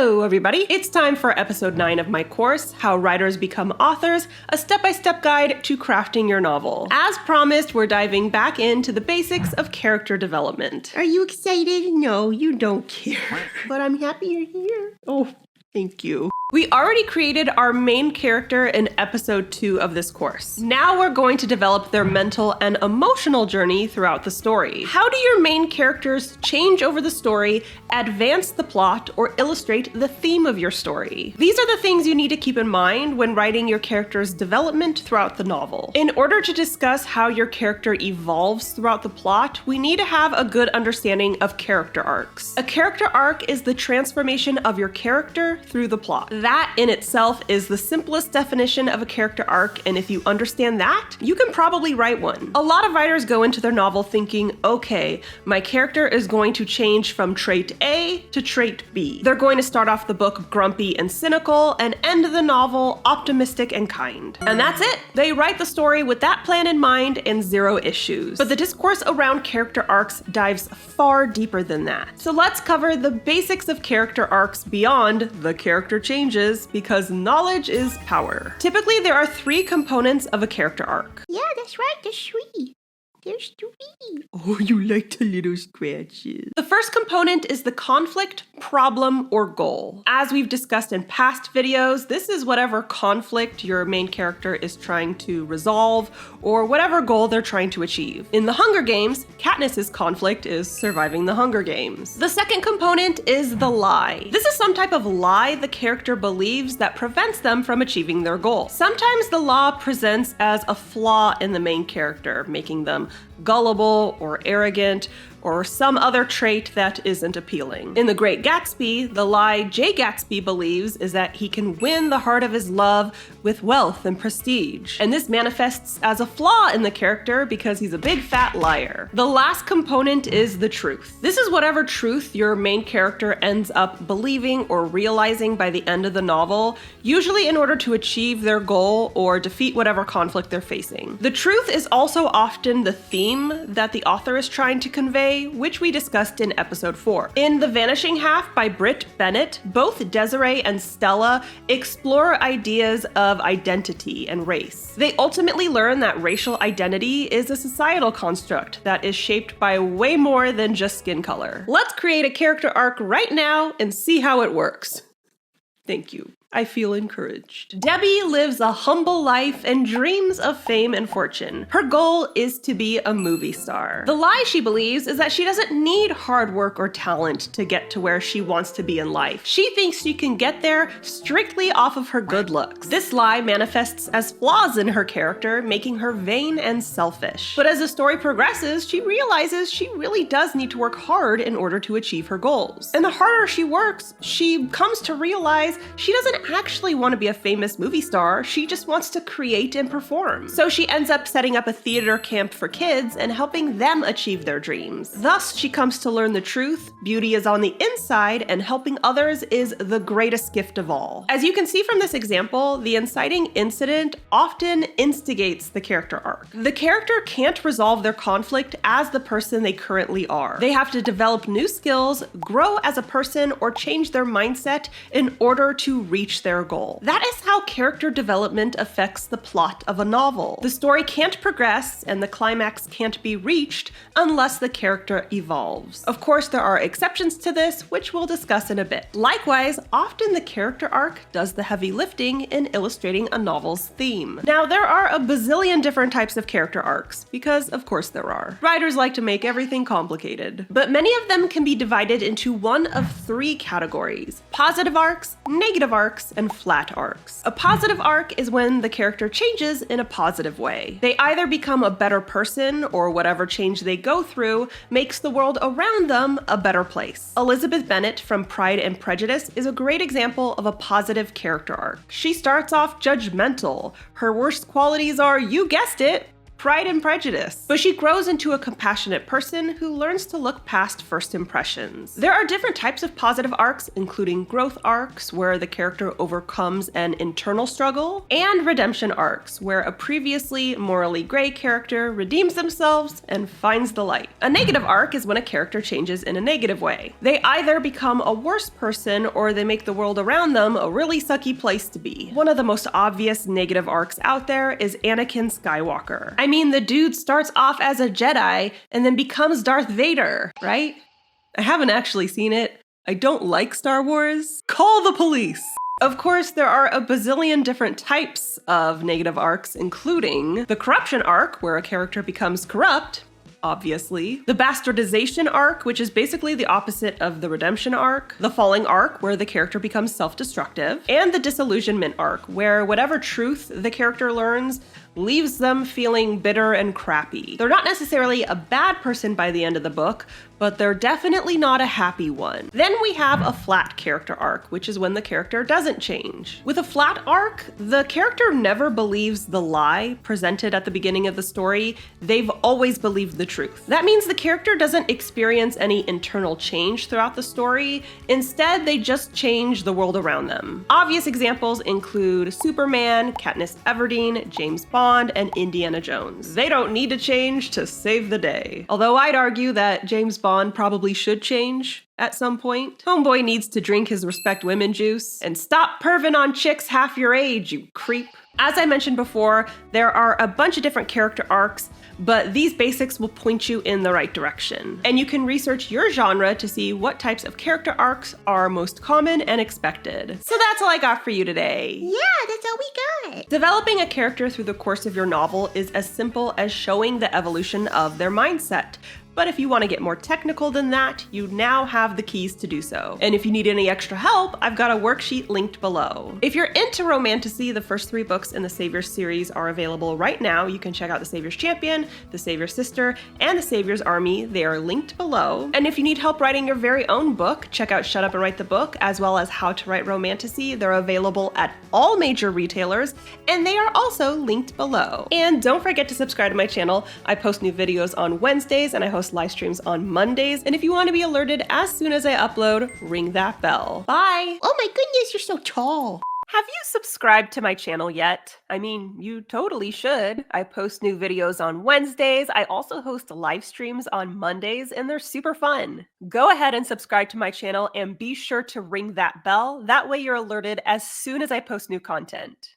Hello, everybody. It's time for episode 9 of my course, How Writers Become Authors, a step-by-step guide to crafting your novel. As promised, we're diving back into the basics of character development. Are you excited? No, you don't care. But I'm happy you're here. Oh, thank you. We already created our main character in episode 2 of this course. Now we're going to develop their mental and emotional journey throughout the story. How do your main characters change over the story, advance the plot, or illustrate the theme of your story? These are the things you need to keep in mind when writing your character's development throughout the novel. In order to discuss how your character evolves throughout the plot, we need to have a good understanding of character arcs. A character arc is the transformation of your character through the plot. That in itself is the simplest definition of a character arc, and if you understand that, you can probably write one. A lot of writers go into their novel thinking, okay, my character is going to change from trait A to trait B. They're going to start off the book grumpy and cynical and end the novel optimistic and kind. And that's it. They write the story with that plan in mind and zero issues. But the discourse around character arcs dives far deeper than that. So let's cover the basics of character arcs beyond the character changes, because knowledge is power. Typically, there are 3 components of a character arc. Yeah, that's right, there's 3. There's 3. Oh, you like the little scratches. The first component is the conflict, problem, or goal. As we've discussed in past videos, this is whatever conflict your main character is trying to resolve, or whatever goal they're trying to achieve. In the Hunger Games, Katniss's conflict is surviving the Hunger Games. The second component is the lie. This is some type of lie the character believes that prevents them from achieving their goal. Sometimes the lie presents as a flaw in the main character, making them gullible or arrogant, or some other trait that isn't appealing. In The Great Gatsby, the lie Jay Gatsby believes is that he can win the heart of his love with wealth and prestige. And this manifests as a flaw in the character because he's a big fat liar. The last component is the truth. This is whatever truth your main character ends up believing or realizing by the end of the novel, usually in order to achieve their goal or defeat whatever conflict they're facing. The truth is also often the theme that the author is trying to convey, which we discussed in episode 4. In The Vanishing Half by Britt Bennett, both Desiree and Stella explore ideas of identity and race. They ultimately learn that racial identity is a societal construct that is shaped by way more than just skin color. Let's create a character arc right now and see how it works. Thank you. I feel encouraged. Debbie lives a humble life and dreams of fame and fortune. Her goal is to be a movie star. The lie she believes is that she doesn't need hard work or talent to get to where she wants to be in life. She thinks she can get there strictly off of her good looks. This lie manifests as flaws in her character, making her vain and selfish. But as the story progresses, she realizes she really does need to work hard in order to achieve her goals. And the harder she works, she comes to realize she doesn't actually want to be a famous movie star, she just wants to create and perform. So she ends up setting up a theater camp for kids and helping them achieve their dreams. Thus, she comes to learn the truth, beauty is on the inside, and helping others is the greatest gift of all. As you can see from this example, the inciting incident often instigates the character arc. The character can't resolve their conflict as the person they currently are. They have to develop new skills, grow as a person, or change their mindset in order to reach their goal. That is how character development affects the plot of a novel. The story can't progress and the climax can't be reached unless the character evolves. Of course, there are exceptions to this, which we'll discuss in a bit. Likewise, often the character arc does the heavy lifting in illustrating a novel's theme. Now, there are a bazillion different types of character arcs, because of course there are. Writers like to make everything complicated, but many of them can be divided into one of 3 categories: positive arcs, negative arcs, and flat arcs. A positive arc is when the character changes in a positive way. They either become a better person, or whatever change they go through makes the world around them a better place. Elizabeth Bennet from Pride and Prejudice is a great example of a positive character arc. She starts off judgmental. Her worst qualities are, you guessed it, Pride and Prejudice. But she grows into a compassionate person who learns to look past first impressions. There are different types of positive arcs, including growth arcs, where the character overcomes an internal struggle, and redemption arcs, where a previously morally gray character redeems themselves and finds the light. A negative arc is when a character changes in a negative way. They either become a worse person or they make the world around them a really sucky place to be. One of the most obvious negative arcs out there is Anakin Skywalker. I mean, the dude starts off as a Jedi and then becomes Darth Vader, right? I haven't actually seen it. I don't like Star Wars. Call the police! Of course, there are a bazillion different types of negative arcs, including the corruption arc, where a character becomes corrupt, obviously. The bastardization arc, which is basically the opposite of the redemption arc. The falling arc, where the character becomes self-destructive. And the disillusionment arc, where whatever truth the character learns leaves them feeling bitter and crappy. They're not necessarily a bad person by the end of the book, but they're definitely not a happy one. Then we have a flat character arc, which is when the character doesn't change. With a flat arc, the character never believes the lie presented at the beginning of the story. They've always believed the truth. That means the character doesn't experience any internal change throughout the story. Instead, they just change the world around them. Obvious examples include Superman, Katniss Everdeen, James Bond, and Indiana Jones. They don't need to change to save the day. Although I'd argue that James Bond probably should change at some point. Homeboy needs to drink his respect women juice and stop perving on chicks half your age, you creep. As I mentioned before, there are a bunch of different character arcs, but these basics will point you in the right direction. And you can research your genre to see what types of character arcs are most common and expected. So that's all I got for you today. Yeah, that's all we got. Developing a character through the course of your novel is as simple as showing the evolution of their mindset. But if you want to get more technical than that, you now have the keys to do so. And if you need any extra help, I've got a worksheet linked below. If you're into romantasy, the first 3 books in the Savior's series are available right now. You can check out The Savior's Champion, The Savior's Sister, and The Savior's Army. They are linked below. And if you need help writing your very own book, check out Shut Up and Write the Book, as well as How to Write Romantasy. They're available at all major retailers, and they are also linked below. And don't forget to subscribe to my channel. I post new videos on Wednesdays, and I host live streams on Mondays. And if you want to be alerted as soon as I upload, ring that bell. Bye! Oh my goodness, you're so tall. Have you subscribed to my channel yet? I mean, you totally should. I post new videos on Wednesdays. I also host live streams on Mondays, and they're super fun. Go ahead and subscribe to my channel and be sure to ring that bell. That way you're alerted as soon as I post new content.